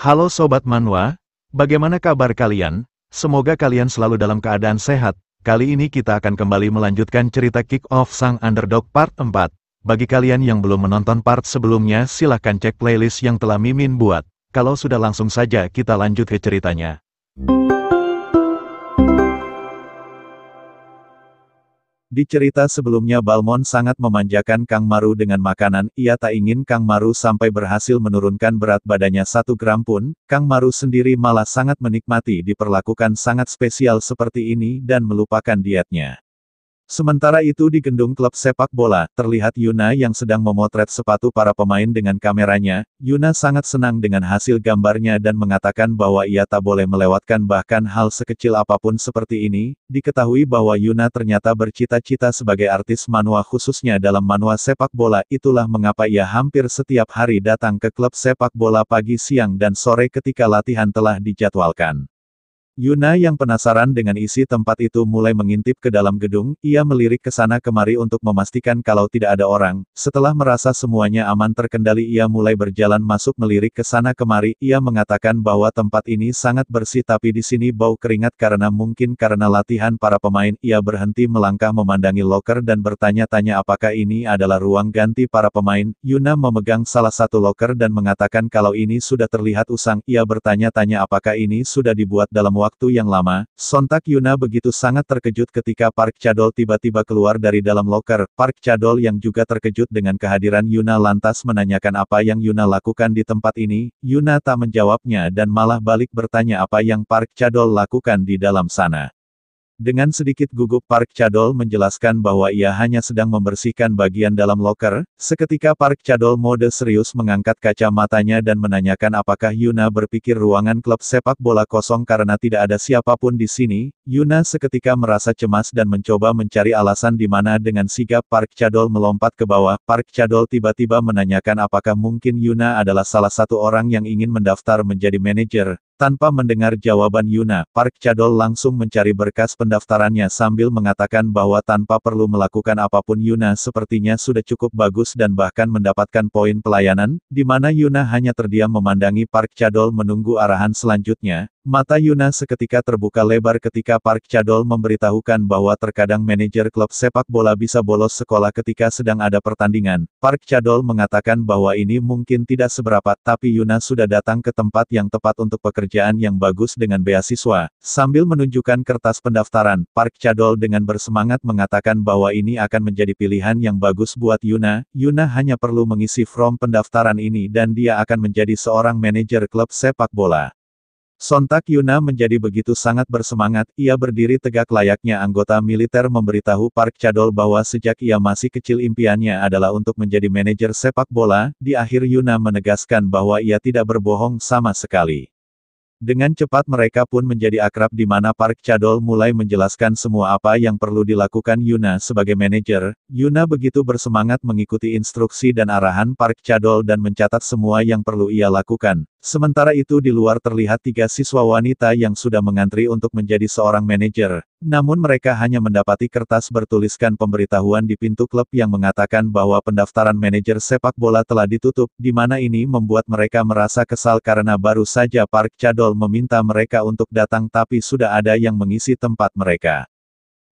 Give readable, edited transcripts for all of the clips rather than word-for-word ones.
Halo Sobat Manhwa, bagaimana kabar kalian? Semoga kalian selalu dalam keadaan sehat. Kali ini kita akan kembali melanjutkan cerita Kick Off Sang Underdog Part 4. Bagi kalian yang belum menonton part sebelumnya silahkan cek playlist yang telah Mimin buat. Kalau sudah langsung saja kita lanjut ke ceritanya. Di cerita sebelumnya Balmond sangat memanjakan Kang Maru dengan makanan, ia tak ingin Kang Maru sampai berhasil menurunkan berat badannya 1 gram pun, Kang Maru sendiri malah sangat menikmati diperlakukan sangat spesial seperti ini dan melupakan dietnya. Sementara itu di gedung klub sepak bola, terlihat Yuna yang sedang memotret sepatu para pemain dengan kameranya. Yuna sangat senang dengan hasil gambarnya dan mengatakan bahwa ia tak boleh melewatkan bahkan hal sekecil apapun seperti ini. Diketahui bahwa Yuna ternyata bercita-cita sebagai artis manhwa khususnya dalam manhwa sepak bola, itulah mengapa ia hampir setiap hari datang ke klub sepak bola pagi, siang dan sore ketika latihan telah dijadwalkan. Yuna yang penasaran dengan isi tempat itu mulai mengintip ke dalam gedung, ia melirik ke sana kemari untuk memastikan kalau tidak ada orang. Setelah merasa semuanya aman terkendali ia mulai berjalan masuk melirik ke sana kemari, ia mengatakan bahwa tempat ini sangat bersih tapi di sini bau keringat mungkin karena latihan para pemain. Ia berhenti melangkah memandangi loker dan bertanya-tanya apakah ini adalah ruang ganti para pemain. Yuna memegang salah satu loker dan mengatakan kalau ini sudah terlihat usang. Ia bertanya-tanya apakah ini sudah dibuat dalam waktu yang lama. Sontak Yuna begitu sangat terkejut ketika Park Chadol tiba-tiba keluar dari dalam loker. Park Chadol yang juga terkejut dengan kehadiran Yuna lantas menanyakan apa yang Yuna lakukan di tempat ini. Yuna tak menjawabnya dan malah balik bertanya apa yang Park Chadol lakukan di dalam sana. Dengan sedikit gugup Park Chadol menjelaskan bahwa ia hanya sedang membersihkan bagian dalam loker. Seketika Park Chadol mode serius mengangkat kaca matanya dan menanyakan apakah Yuna berpikir ruangan klub sepak bola kosong karena tidak ada siapapun di sini. Yuna seketika merasa cemas dan mencoba mencari alasan di mana dengan sigap Park Chadol melompat ke bawah. Park Chadol tiba-tiba menanyakan apakah mungkin Yuna adalah salah satu orang yang ingin mendaftar menjadi manajer. Tanpa mendengar jawaban Yuna, Park Chadol langsung mencari berkas pendaftarannya sambil mengatakan bahwa tanpa perlu melakukan apapun Yuna sepertinya sudah cukup bagus dan bahkan mendapatkan poin pelayanan, di mana Yuna hanya terdiam memandangi Park Chadol menunggu arahan selanjutnya. Mata Yuna seketika terbuka lebar ketika Park Chadol memberitahukan bahwa terkadang manajer klub sepak bola bisa bolos sekolah ketika sedang ada pertandingan. Park Chadol mengatakan bahwa ini mungkin tidak seberapa, tapi Yuna sudah datang ke tempat yang tepat untuk pekerjaan yang bagus dengan beasiswa. Sambil menunjukkan kertas pendaftaran, Park Chadol dengan bersemangat mengatakan bahwa ini akan menjadi pilihan yang bagus buat Yuna. Yuna hanya perlu mengisi form pendaftaran ini dan dia akan menjadi seorang manajer klub sepak bola. Sontak Yuna menjadi begitu sangat bersemangat, ia berdiri tegak layaknya anggota militer memberitahu Park Chadol bahwa sejak ia masih kecil impiannya adalah untuk menjadi manajer sepak bola. Di akhir Yuna menegaskan bahwa ia tidak berbohong sama sekali. Dengan cepat mereka pun menjadi akrab di mana Park Chadol mulai menjelaskan semua apa yang perlu dilakukan Yuna sebagai manajer. Yuna begitu bersemangat mengikuti instruksi dan arahan Park Chadol dan mencatat semua yang perlu ia lakukan. Sementara itu di luar terlihat 3 siswa wanita yang sudah mengantri untuk menjadi seorang manajer. Namun mereka hanya mendapati kertas bertuliskan pemberitahuan di pintu klub yang mengatakan bahwa pendaftaran manajer sepak bola telah ditutup, di mana ini membuat mereka merasa kesal karena baru saja Park Chadol meminta mereka untuk datang tapi sudah ada yang mengisi tempat mereka.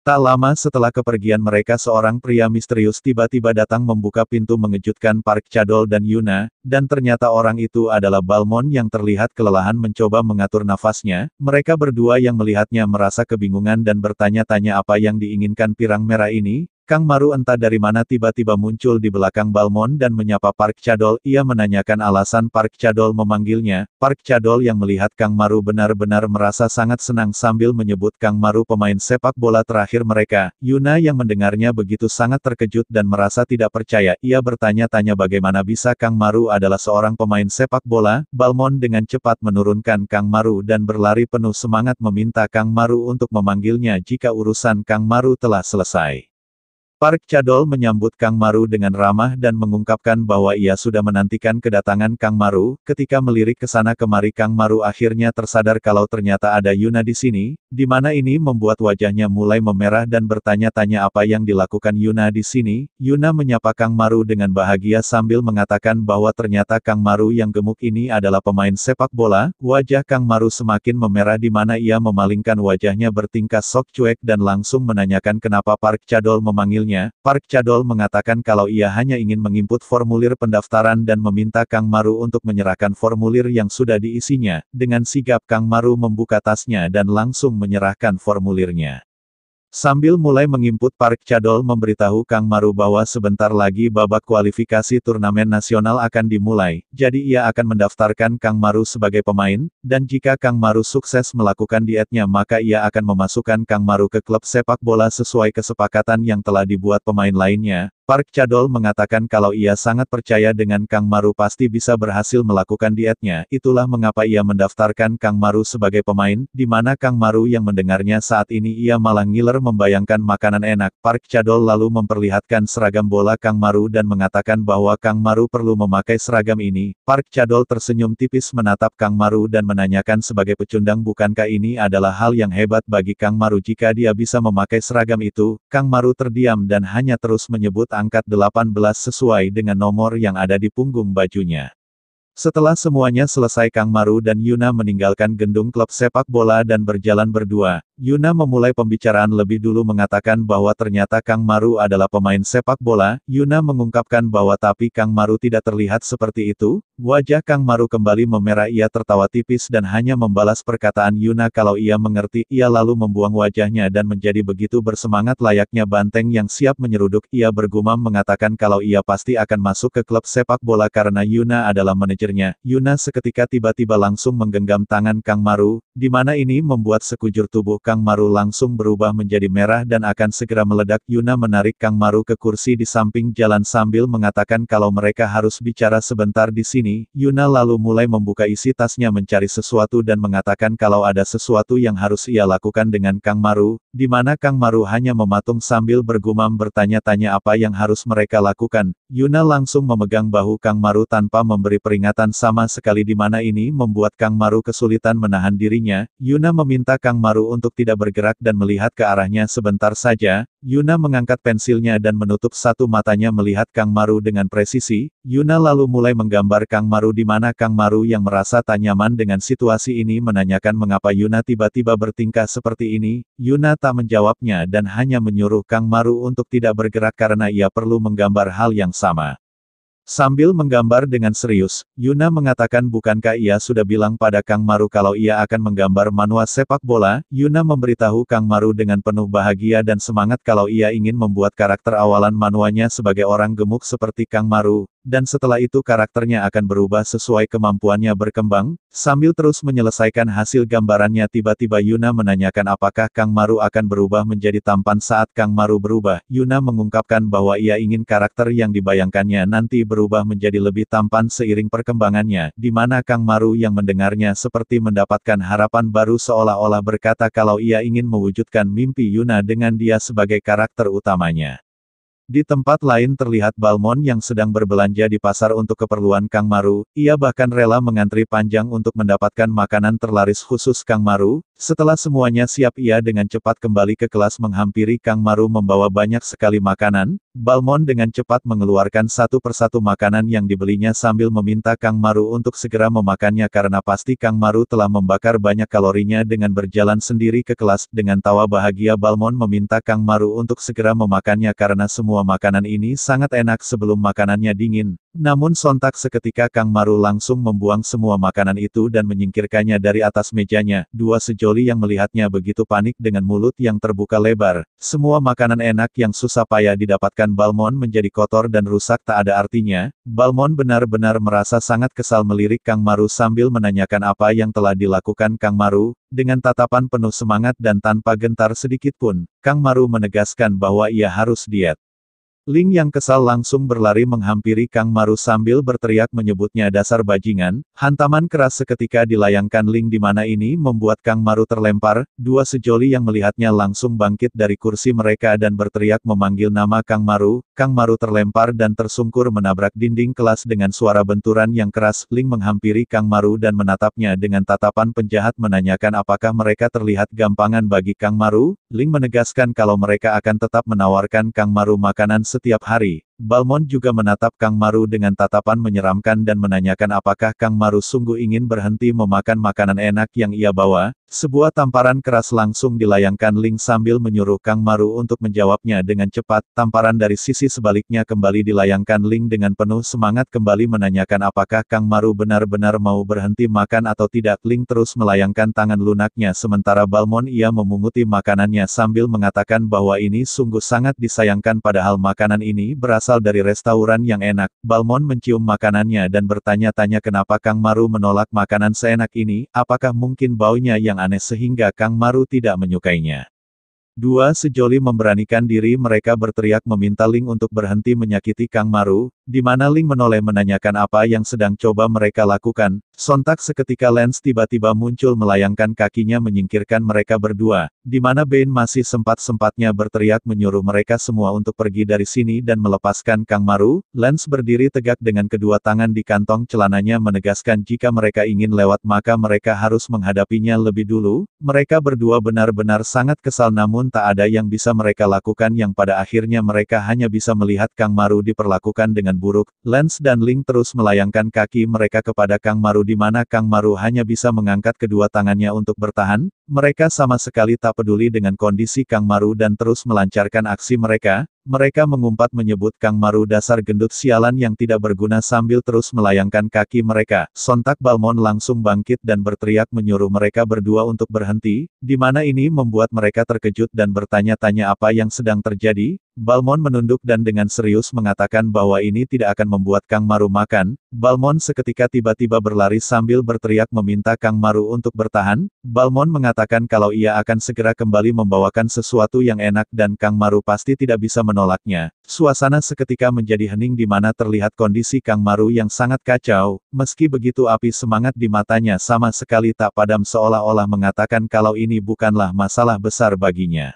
Tak lama setelah kepergian mereka seorang pria misterius tiba-tiba datang membuka pintu mengejutkan Park Chadol dan Yuna, dan ternyata orang itu adalah Balmond yang terlihat kelelahan mencoba mengatur nafasnya. Mereka berdua yang melihatnya merasa kebingungan dan bertanya-tanya apa yang diinginkan pirang merah ini. Kang Maru entah dari mana tiba-tiba muncul di belakang Balmond dan menyapa Park Chadol. Ia menanyakan alasan Park Chadol memanggilnya. Park Chadol yang melihat Kang Maru benar-benar merasa sangat senang sambil menyebut Kang Maru pemain sepak bola terakhir mereka. Yuna yang mendengarnya begitu sangat terkejut dan merasa tidak percaya. Ia bertanya-tanya bagaimana bisa Kang Maru adalah seorang pemain sepak bola. Balmond dengan cepat menurunkan Kang Maru dan berlari penuh semangat meminta Kang Maru untuk memanggilnya jika urusan Kang Maru telah selesai. Park Cadol menyambut Kang Maru dengan ramah dan mengungkapkan bahwa ia sudah menantikan kedatangan Kang Maru. Ketika melirik ke sana kemari Kang Maru akhirnya tersadar kalau ternyata ada Yuna di sini, di mana ini membuat wajahnya mulai memerah dan bertanya-tanya apa yang dilakukan Yuna di sini. Yuna menyapa Kang Maru dengan bahagia sambil mengatakan bahwa ternyata Kang Maru yang gemuk ini adalah pemain sepak bola. Wajah Kang Maru semakin memerah di mana ia memalingkan wajahnya bertingkah sok cuek dan langsung menanyakan kenapa Park Cadol memanggil. Park Cadol mengatakan kalau ia hanya ingin menginput formulir pendaftaran dan meminta Kang Maru untuk menyerahkan formulir yang sudah diisinya. Dengan sigap Kang Maru membuka tasnya dan langsung menyerahkan formulirnya. Sambil mulai menginput Park Cadol memberitahu Kang Maru bahwa sebentar lagi babak kualifikasi turnamen nasional akan dimulai, jadi ia akan mendaftarkan Kang Maru sebagai pemain, dan jika Kang Maru sukses melakukan dietnya maka ia akan memasukkan Kang Maru ke klub sepak bola sesuai kesepakatan yang telah dibuat pemain lainnya. Park Cadol mengatakan kalau ia sangat percaya dengan Kang Maru pasti bisa berhasil melakukan dietnya, itulah mengapa ia mendaftarkan Kang Maru sebagai pemain, di mana Kang Maru yang mendengarnya saat ini ia malah ngiler membayangkan makanan enak. Park Cadol lalu memperlihatkan seragam bola Kang Maru dan mengatakan bahwa Kang Maru perlu memakai seragam ini. Park Cadol tersenyum tipis menatap Kang Maru dan menanyakan sebagai pecundang bukankah ini adalah hal yang hebat bagi Kang Maru jika dia bisa memakai seragam itu. Kang Maru terdiam dan hanya terus menyebut angkat 18 sesuai dengan nomor yang ada di punggung bajunya. Setelah semuanya selesai Kang Maru dan Yuna meninggalkan gedung klub sepak bola dan berjalan berdua. Yuna memulai pembicaraan lebih dulu mengatakan bahwa ternyata Kang Maru adalah pemain sepak bola. Yuna mengungkapkan bahwa tapi Kang Maru tidak terlihat seperti itu. Wajah Kang Maru kembali memerah, ia tertawa tipis dan hanya membalas perkataan Yuna kalau ia mengerti. Ia lalu membuang wajahnya dan menjadi begitu bersemangat layaknya banteng yang siap menyeruduk. Ia bergumam mengatakan kalau ia pasti akan masuk ke klub sepak bola karena Yuna adalah manajer. Yuna seketika tiba-tiba langsung menggenggam tangan Kang Maru, di mana ini membuat sekujur tubuh Kang Maru langsung berubah menjadi merah dan akan segera meledak. Yuna menarik Kang Maru ke kursi di samping jalan sambil mengatakan kalau mereka harus bicara sebentar di sini. Yuna lalu mulai membuka isi tasnya mencari sesuatu dan mengatakan kalau ada sesuatu yang harus ia lakukan dengan Kang Maru, di mana Kang Maru hanya mematung sambil bergumam bertanya-tanya apa yang harus mereka lakukan. Yuna langsung memegang bahu Kang Maru tanpa memberi peringatan sama sekali di mana ini membuat Kang Maru kesulitan menahan dirinya. Yuna meminta Kang Maru untuk tidak bergerak dan melihat ke arahnya sebentar saja. Yuna mengangkat pensilnya dan menutup satu matanya melihat Kang Maru dengan presisi. Yuna lalu mulai menggambar Kang Maru di mana Kang Maru yang merasa tak nyaman dengan situasi ini menanyakan mengapa Yuna tiba-tiba bertingkah seperti ini. Yuna tak menjawabnya dan hanya menyuruh Kang Maru untuk tidak bergerak karena ia perlu menggambar hal yang sama. Sambil menggambar dengan serius, Yuna mengatakan bukankah ia sudah bilang pada Kang Maru kalau ia akan menggambar manhwa sepak bola? Yuna memberitahu Kang Maru dengan penuh bahagia dan semangat kalau ia ingin membuat karakter awalan manhwanya sebagai orang gemuk seperti Kang Maru, dan setelah itu karakternya akan berubah sesuai kemampuannya berkembang. Sambil terus menyelesaikan hasil gambarannya tiba-tiba Yuna menanyakan apakah Kang Maru akan berubah menjadi tampan saat Kang Maru berubah. Yuna mengungkapkan bahwa ia ingin karakter yang dibayangkannya nanti berubah menjadi lebih tampan seiring perkembangannya, di mana Kang Maru yang mendengarnya seperti mendapatkan harapan baru seolah-olah berkata kalau ia ingin mewujudkan mimpi Yuna dengan dia sebagai karakter utamanya. Di tempat lain terlihat Balmon yang sedang berbelanja di pasar untuk keperluan Kang Maru. Ia bahkan rela mengantri panjang untuk mendapatkan makanan terlaris khusus Kang Maru. Setelah semuanya siap ia dengan cepat kembali ke kelas menghampiri Kang Maru membawa banyak sekali makanan. Balmon dengan cepat mengeluarkan satu persatu makanan yang dibelinya sambil meminta Kang Maru untuk segera memakannya karena pasti Kang Maru telah membakar banyak kalorinya dengan berjalan sendiri ke kelas. Dengan tawa bahagia Balmon meminta Kang Maru untuk segera memakannya karena semua makanan ini sangat enak sebelum makanannya dingin. Namun sontak seketika Kang Maru langsung membuang semua makanan itu dan menyingkirkannya dari atas mejanya. Dua sejoli yang melihatnya begitu panik dengan mulut yang terbuka lebar. Semua makanan enak yang susah payah didapatkan Balmon menjadi kotor dan rusak tak ada artinya. Balmon benar-benar merasa sangat kesal melirik Kang Maru sambil menanyakan apa yang telah dilakukan Kang Maru. Dengan tatapan penuh semangat dan tanpa gentar sedikit pun, Kang Maru menegaskan bahwa ia harus diet. Ling yang kesal langsung berlari menghampiri Kang Maru sambil berteriak menyebutnya dasar bajingan. Hantaman keras seketika dilayangkan Ling di mana ini membuat Kang Maru terlempar. Dua sejoli yang melihatnya langsung bangkit dari kursi mereka dan berteriak memanggil nama Kang Maru. Kang Maru terlempar dan tersungkur menabrak dinding kelas dengan suara benturan yang keras. Ling menghampiri Kang Maru dan menatapnya dengan tatapan penjahat menanyakan apakah mereka terlihat gampangan bagi Kang Maru. Ling menegaskan kalau mereka akan tetap menawarkan Kang Maru makanan setiap hari. Balmond juga menatap Kang Maru dengan tatapan menyeramkan dan menanyakan apakah Kang Maru sungguh ingin berhenti memakan makanan enak yang ia bawa. Sebuah tamparan keras langsung dilayangkan Ling sambil menyuruh Kang Maru untuk menjawabnya dengan cepat. Tamparan dari sisi sebaliknya kembali dilayangkan Ling dengan penuh semangat kembali menanyakan apakah Kang Maru benar-benar mau berhenti makan atau tidak. Ling terus melayangkan tangan lunaknya sementara Balmond ia memunguti makanannya sambil mengatakan bahwa ini sungguh sangat disayangkan padahal makanan ini berasal dari restoran yang enak. Balmond mencium makanannya dan bertanya-tanya kenapa Kang Maru menolak makanan seenak ini, apakah mungkin baunya yang aneh sehingga Kang Maru tidak menyukainya. Dua sejoli memberanikan diri mereka berteriak meminta Ling untuk berhenti menyakiti Kang Maru, di mana Ling menoleh menanyakan apa yang sedang coba mereka lakukan. Sontak seketika Lance tiba-tiba muncul melayangkan kakinya menyingkirkan mereka berdua, di mana Bane masih sempat-sempatnya berteriak menyuruh mereka semua untuk pergi dari sini dan melepaskan Kang Maru. Lance berdiri tegak dengan kedua tangan di kantong celananya menegaskan jika mereka ingin lewat maka mereka harus menghadapinya lebih dulu. Mereka berdua benar-benar sangat kesal namun tak ada yang bisa mereka lakukan yang pada akhirnya mereka hanya bisa melihat Kang Maru diperlakukan dengan buruk. Lance dan Ling terus melayangkan kaki mereka kepada Kang Maru di mana Kang Maru hanya bisa mengangkat kedua tangannya untuk bertahan. Mereka sama sekali tak peduli dengan kondisi Kang Maru dan terus melancarkan aksi mereka. Mereka mengumpat menyebut Kang Maru dasar gendut sialan yang tidak berguna sambil terus melayangkan kaki mereka. Sontak Balmond langsung bangkit dan berteriak menyuruh mereka berdua untuk berhenti, di mana ini membuat mereka terkejut dan bertanya-tanya apa yang sedang terjadi. Balmond menunduk dan dengan serius mengatakan bahwa ini tidak akan membuat Kang Maru makan. Balmond seketika tiba-tiba berlari sambil berteriak meminta Kang Maru untuk bertahan. Balmond mengatakan kalau ia akan segera kembali membawakan sesuatu yang enak dan Kang Maru pasti tidak bisa menolaknya. Suasana seketika menjadi hening di mana terlihat kondisi Kang Maru yang sangat kacau. Meski begitu api semangat di matanya sama sekali tak padam seolah-olah mengatakan kalau ini bukanlah masalah besar baginya.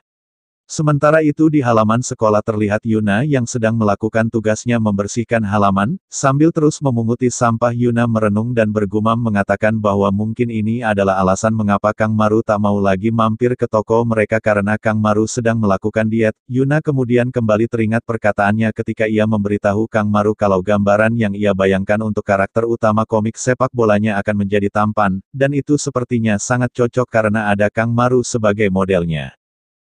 Sementara itu di halaman sekolah terlihat Yuna yang sedang melakukan tugasnya membersihkan halaman, sambil terus memunguti sampah. Yuna merenung dan bergumam mengatakan bahwa mungkin ini adalah alasan mengapa Kang Maru tak mau lagi mampir ke toko mereka karena Kang Maru sedang melakukan diet. Yuna kemudian kembali teringat perkataannya ketika ia memberitahu Kang Maru kalau gambaran yang ia bayangkan untuk karakter utama komik sepak bolanya akan menjadi tampan, dan itu sepertinya sangat cocok karena ada Kang Maru sebagai modelnya.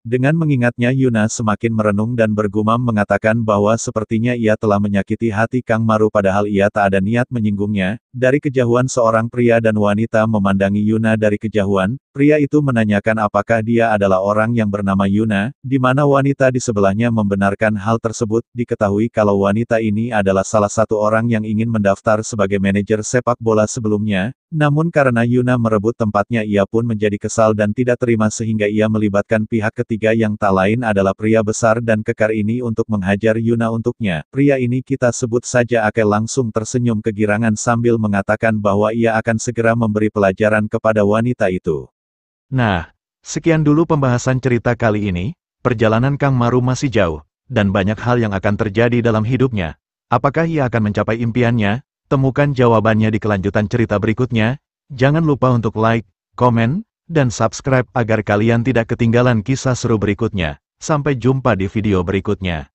Dengan mengingatnya Yuna semakin merenung dan bergumam mengatakan bahwa sepertinya ia telah menyakiti hati Kang Maru padahal ia tak ada niat menyinggungnya. Dari kejauhan seorang pria dan wanita memandangi Yuna dari kejauhan. Pria itu menanyakan apakah dia adalah orang yang bernama Yuna, di mana wanita di sebelahnya membenarkan hal tersebut. Diketahui kalau wanita ini adalah salah satu orang yang ingin mendaftar sebagai manajer sepak bola sebelumnya. Namun karena Yuna merebut tempatnya ia pun menjadi kesal dan tidak terima sehingga ia melibatkan pihak ketiga yang tak lain adalah pria besar dan kekar ini untuk menghajar Yuna untuknya. Pria ini kita sebut saja Ake langsung tersenyum kegirangan sambil mengatakan bahwa ia akan segera memberi pelajaran kepada wanita itu. Nah, sekian dulu pembahasan cerita kali ini. Perjalanan Kang Maru masih jauh, dan banyak hal yang akan terjadi dalam hidupnya. Apakah ia akan mencapai impiannya? Temukan jawabannya di kelanjutan cerita berikutnya. Jangan lupa untuk like, komen, dan subscribe agar kalian tidak ketinggalan kisah seru berikutnya. Sampai jumpa di video berikutnya.